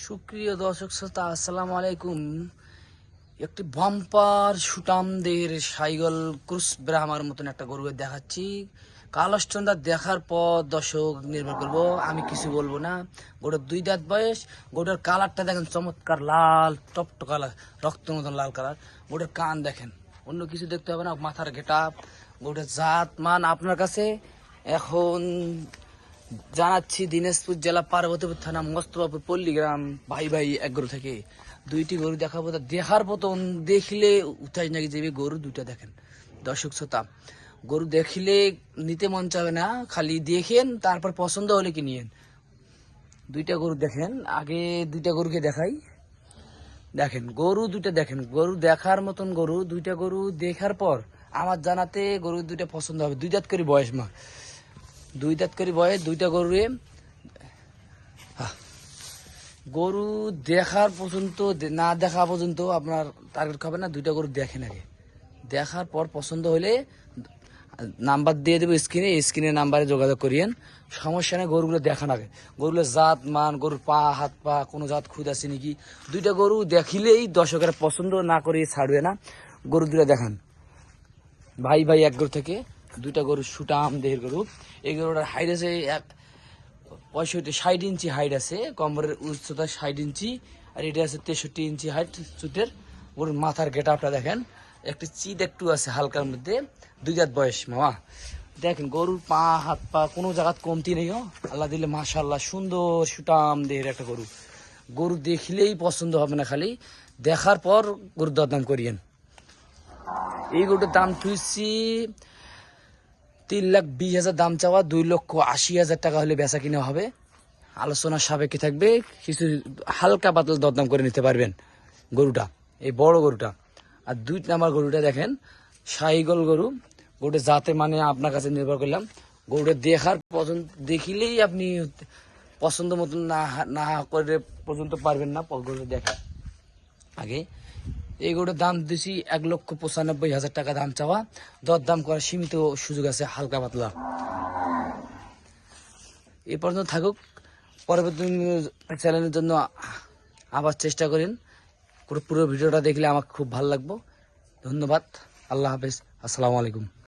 সুপ্রিয় দর্শক শ্রোতা, আসসালামু আলাইকুম। একটি বাম্পার সুটামদের সাইগল ক্রুস ব্রাহ্মার মতন একটা গরু দেখাচ্ছি। কালস্টনটা দেখার পর দর্শক নির্ভর করবো, আমি কিছু বলবো না। গরুর 2 দাঁত বয়স। গরুর কালারটা দেখেন, চমৎকার লাল টপটো কালার, রক্ত মতন লাল কালার। গরুর কান দেখেন, অন্য কিছু দেখতে হবে না। মাথার গেটাপ, গরুর জাত মান আপনার কাছে এখন জানাচ্ছি। দিনাজপুর জেলা পার্বতীপুর থানা মস্তবাপুর পল্লীগ্রাম ভাই ভাই এগ্রো থেকে 2টি গরু দেখাবো। দেখার মতন, দেখলে উঠাই নাকি যাবে। গরু 2টা দেখেন দর্শক শ্রোতা, গরু দেখলে নিতে মন চাবে না, খালি দেখেন, তারপর পছন্দ হলে কি নিয়েন। 2টা গরু দেখেন, আগে 2টা গরুকে দেখাই। দেখেন গরু 2টা দেখেন, গরু দেখার মতন গরু। 2টা গরু দেখার পর আমার জানাতে গরু 2টা পছন্দ হবে। 2 দাঁত করে বয়স, 2 দাঁত করে বয়স 2টা গরু। গরু দেখার পর্যন্ত, না দেখা পর্যন্ত আপনার টার্গেট খাবে না। 2টা গরু দেখেন আগে, দেখার পর পছন্দ হলে নাম্বার দিয়ে দেবো স্ক্রিনে নাম্বারে যোগাযোগ করিয়েন। সমস্যা নেই, গরুগুলো দেখান আগে। গরুগুলো জাত মান, গরুর পা হাত পা কোনো জাত খুদ আছে নাকি। 2টা গরু দেখিলেই দর্শকেরা পছন্দ না করে ছাড়বে না। গরু 2টা দেখান ভাই ভাই এগ্রো থেকে। 2টা গরু সুটাম দেহের গরু। এই গরুটার হাইট আছে 65-60 ইঞ্চি হাইট আছে, কমরের উচ্চতা 60 ইঞ্চি, আর এটা আছে 63 ইঞ্চি হাইট চুটের। গরুর মাথার গেটআপটা দেখেন, একটি চিত একটু আছে হালকার মধ্যে। 2 দাঁত বয়স মামা। দেখেন গরুর পা হাত পা কোনো জায়গা কমতি নেই। আল্লাহ দিলে মাশাআল্লাহ সুন্দর সুটাম দেহের একটা গরু। গরু দেখলেই পছন্দ হবে না, খালি দেখার পর গরুর দরদাম করিয়েন। এই গরুটার দাম তুইছি 3,20,000 দাম চাওয়া। 2,80,000 টাকা হলে বেচা কিনা হবে। আলোচনার সাপেক্ষে থাকবে, কিছু হালকা পাতলা দরদাম করে নিতে পারবেন গরুটা, এই বড় গরুটা। আর 2 নাম্বার গরুটা দেখেন, সাইগল গরু। গরুটা যাতে মানে আপনার কাছে নির্ভর করলাম। গরুটা দেখার পছন্দ, দেখিলেই আপনি পছন্দ মতন না করে পর্যন্ত পারবেন না। গরুটা দেখা আগে। এই গরুটার দাম দিয়েছি 1,95,000 টাকা দাম চাওয়া। দরদাম করার সীমিত সুযোগ আছে, হালকা পাতলা। এই পর্যন্ত থাকুক, পরবর্তী চ্যানেলের জন্য আবার চেষ্টা করেন। পুরো ভিডিওটা দেখলে আমার খুব ভালো লাগবে। ধন্যবাদ, আল্লাহ হাফেজ, আসসালামু আলাইকুম।